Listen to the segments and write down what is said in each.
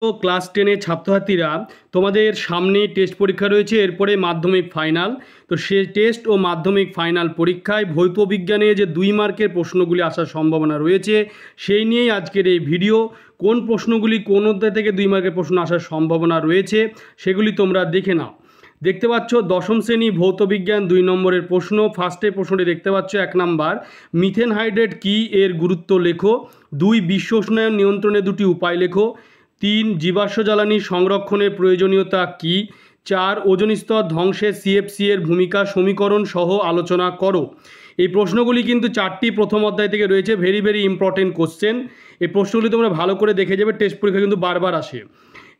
Class 10 ছাত্রছাত্রীরা তোমাদের সামনে টেস্ট পরীক্ষা রয়েছে, এরপরে মাধ্যমিক ফাইনাল। তো সে টেস্ট ও মাধ্যমিক ফাইনাল পরীক্ষায় ভৌত বিজ্ঞানে যে 2 মার্কের প্রশ্নগুলি আসার সম্ভাবনা রয়েছে সেই নিয়েই আজকের এই ভিডিও। কোন প্রশ্নগুলি কোন অধ্যায় থেকে 2 মার্কের প্রশ্ন আসার সম্ভাবনা রয়েছে সেগুলি তোমরা দেখে নাও। দেখতে পাচ্ছ দশম শ্রেণী ভৌত বিজ্ঞান 2 নম্বরের প্রশ্ন। ফার্স্টে প্রশ্নটি দেখতে পাচ্ছ 1 নাম্বার, মিথেন হাইড্রেট কী, এর গুরুত্ব লেখো। 2 বিশ্ব উষ্ণায়ন নিয়ন্ত্রণে 2টি উপায় লেখো। 3 জীবাশ্ম জ্বালানি সংরক্ষণের প্রয়োজনীয়তা কী। 4 ওজোন স্তর ধ্বংসে সিএফসি এর ভূমিকা সমীকরণ সহ আলোচনা করো। এই প্রশ্নগুলি কিন্তু 4টি প্রথম অধ্যায় থেকে রয়েছে, ভেরি ভেরি ইম্পর্টেন্ট কোশ্চেন। এই প্রশ্নগুলি তোমরা ভালো করে দেখে যাবে, টেস্ট পরীক্ষা কিন্তু বারবার আসে।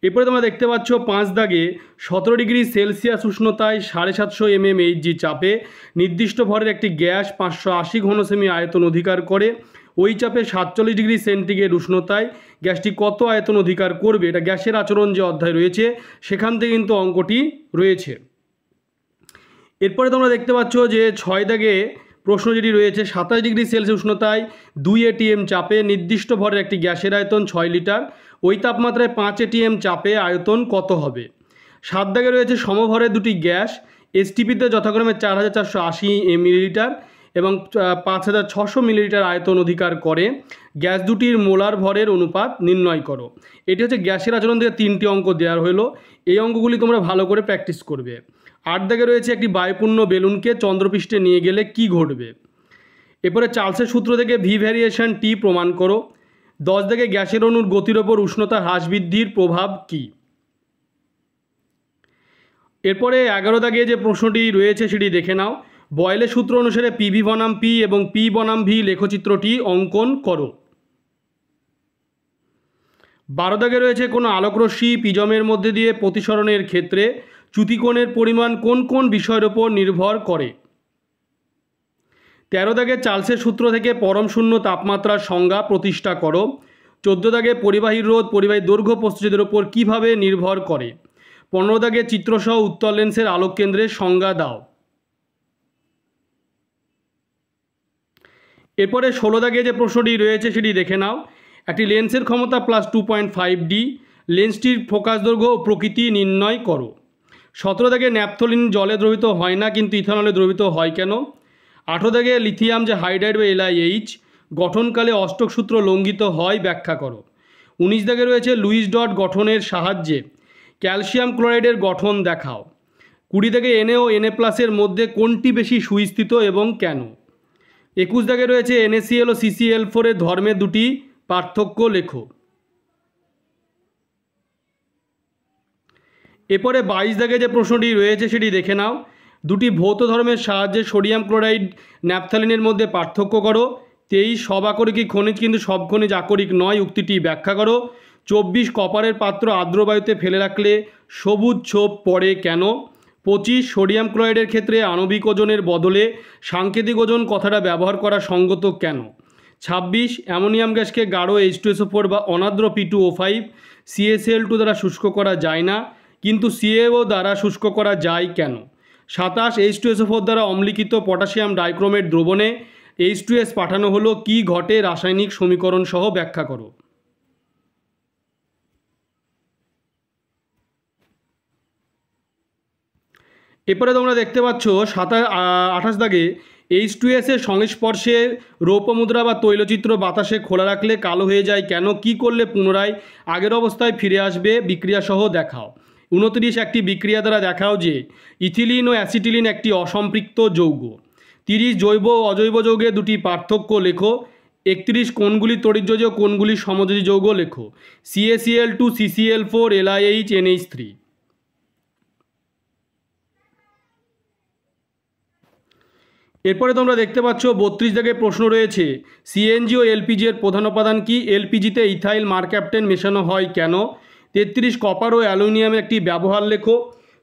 এরপরে তোমরা দেখতে পাচ্ছ 5 দাগে 17 ডিগ্রি সেলসিয়াস উষ্ণতায় 750 mmHg চাপে নির্দিষ্ট ভরের একটি গ্যাস 580 ঘনসেমি আয়তন অধিকার করে। ওই চাপে 47 ডিগ্রি সেন্টিগ্রেড উষ্ণতায় গ্যাসটি কত আয়তন অধিকার করবে? এটা গ্যাসের আচরণ যে অধ্যায় রয়েছে সেখান থেকে কিন্তু অঙ্কটি রয়েছে। এরপরে তোমরা দেখতে পাচ্ছ যে 6 দাগে প্রশ্ন যেটি রয়েছে, 27 ডিগ্রি সেলসিয়াস উষ্ণতায় 2 ATM চাপে নির্দিষ্ট ভরের একটি গ্যাসের আয়তন 6 লিটার, ওই তাপমাত্রায় 5 ATM চাপে আয়তন কত হবে? 7 দাগে রয়েছে সমভরের 2টি গ্যাস এসটিপিতে যথাক্রমে 4480 মিলিলিটার এবং 5600 মিলিলিটার আয়তন অধিকার করে। গ্যাস দুটির মোলার ভরের অনুপাত নির্ণয় করো। এটি হচ্ছে গ্যাসের আচরণ থেকে 3টি অঙ্ক দেওয়া হলো। এই অঙ্কগুলি তোমরা ভালো করে প্র্যাকটিস করবে। 8 দাগে রয়েছে একটি বায়ুপূর্ণ বেলুনকে চন্দ্রপৃষ্ঠে নিয়ে গেলে কি ঘটবে? এরপরে চার্লসের সূত্র থেকে ভি ভ্যারিয়েশন টি প্রমাণ করো। 10 দাগে গ্যাসের অণুর গতির ওপর উষ্ণতা হ্রাস বৃদ্ধির প্রভাব কী? এরপরে 11 দাগে যে প্রশ্নটি রয়েছে সেটি দেখে নাও। বয়েলের সূত্র অনুসারে পিভি বনাম পি এবং পি বনাম ভি লেখচিত্রটি অঙ্কন করো। 12 দাগে রয়েছে কোনো আলোকরশ্মি প্রিজমের মধ্যে দিয়ে প্রতিসরণের ক্ষেত্রে চ্যুতিকোণের পরিমাণ কোন কোন বিষয়ের উপর নির্ভর করে? 13 দাগে চার্লসের সূত্র থেকে পরম শূন্য তাপমাত্রার সংজ্ঞা প্রতিষ্ঠা করো। 14 দাগে পরিবাহীর রোধ পরিবাহীর দৈর্ঘ্য প্রস্থচ্ছেদের উপর কীভাবে নির্ভর করে? 15 দাগে চিত্রসহ উত্তল লেন্সের আলোক কেন্দ্রের সংজ্ঞা দাও। এরপরে 16 দাগে যে প্রশ্নটি রয়েছে সেটি দেখে নাও। একটি লেন্সের ক্ষমতা +2.5D, লেন্সটির ফোকাস দৈর্ঘ্য ও প্রকৃতি নির্ণয় করো। 17 দাগে ন্যাপথলিন জলে দ্রবীত হয় না কিন্তু ইথানলে দ্রবীত হয় কেন? 18 দাগে লিথিয়াম যে হাইড্রাইড বা LiH গঠনকালে অষ্টক সূত্র লঙ্ঘিত হয় ব্যাখ্যা করো। 19 দাগে রয়েছে লুইস ডট গঠনের সাহায্যে ক্যালসিয়াম ক্লোরাইডের গঠন দেখাও। 20 দাগে Na ও Na+ এর মধ্যে কোনটি বেশি সুস্থিত এবং কেন? 21 দাগে রয়েছে NaCl ও CCl4 এর ধর্মের 2টি পার্থক্য লেখো। এরপরে 22 দাগে যে প্রশ্নটি রয়েছে সেটি দেখে নাও। 2টি ভৌত ধর্মের সাহায্যে সোডিয়াম ক্লোরাইড ন্যাপথালিনের মধ্যে পার্থক্য করো। 23 সব আকরিক খনিজ কিন্তু সব খনিজ আকরিক নয়, উক্তিটি ব্যাখ্যা করো। 24 কপারের পাত্র আর্দ্র বায়ুতে ফেলে রাখলে সবুজ ছোপ পড়ে কেন? 25 সোডিয়াম ক্লোরাইডের ক্ষেত্রে আণবিক ওজনের বদলে সাংকেতিক ওজন কথাটা ব্যবহার করা সঙ্গত কেন? 26 অ্যামোনিয়াম গ্যাসকে গাঢ় H2SO4 বা অনার্দ্র P2O5 CaCl2 দ্বারা শুষ্ক করা যায় না কিন্তু CaO দ্বারা শুষ্ক করা যায় কেন? 27 H2SO4 দ্বারা অম্লীকৃত পটাশিয়াম ডাইক্রোমেট দ্রবণে H2S পাঠানো হলো কি ঘটে রাসায়নিক সমীকরণ সহ ব্যাখ্যা করো। এরপরে তোমরা দেখতে পাচ্ছ 28 দাগে H2S এর সংস্পর্শে রৌপ্য মুদ্রা বা তৈলচিত্র বাতাসে খোলা রাখলে কালো হয়ে যায় কেন? কি করলে পুনরায় আগের অবস্থায় ফিরে আসবে? বিক্রিয়া সহ দেখাও। 29 একটি বিক্রিয়া দ্বারা দেখাও যে ইথিলিন ও অ্যাসিটিলিন একটি অসম্পৃক্ত যৌগ। 30 জৈব ও অজৈব যৌগের 2টি পার্থক্য লেখো। 31 কোনগুলি তড়িৎযোজী ও কোনগুলি সমযোজী যৌগ লেখো। CaCl2 CCl4 LiH NH3। এরপরে তোমরা দেখতে পাচ্ছ 32 দাগে প্রশ্ন রয়েছে সিএনজি ও এলপিজি এর প্রধান উপাদান কি? এলপিজিতে ইথাইল মারক্যাপটেন মেশানো হয় কেন? 33 কপার ও অ্যালুমিনিয়ামের একটি ব্যবহার লেখো।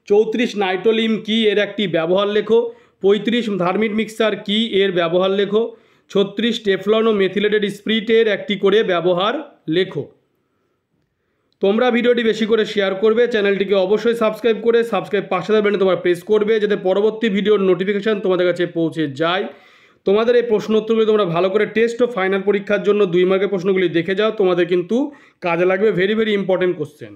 34 নাইট্রোলিম কি, এর একটি ব্যবহার লেখো। 35 থার্মিট মিক্সার কি, এর ব্যবহার লেখো। 36 টেফলন ও মেথিলেটেড স্পিরিটের একটি করে ব্যবহার লেখো। তোমরা ভিডিওটি বেশি করে শেয়ার করবে, চ্যানেলটিকে অবশ্যই সাবস্ক্রাইব করে পাশে বেটনে তোমরা প্রেস করবে যাতে পরবর্তী ভিডিওর নোটিফিকেশান তোমাদের কাছে পৌঁছে যায়। তোমাদের এই প্রশ্ন উত্তরগুলি তোমরা ভালো করে টেস্ট ও ফাইনাল পরীক্ষার জন্য 2 মার্কের প্রশ্নগুলি দেখে যাও, তোমাদের কিন্তু কাজে লাগবে, ভেরি ভেরি ইম্পর্টেন্ট কোশ্চেন।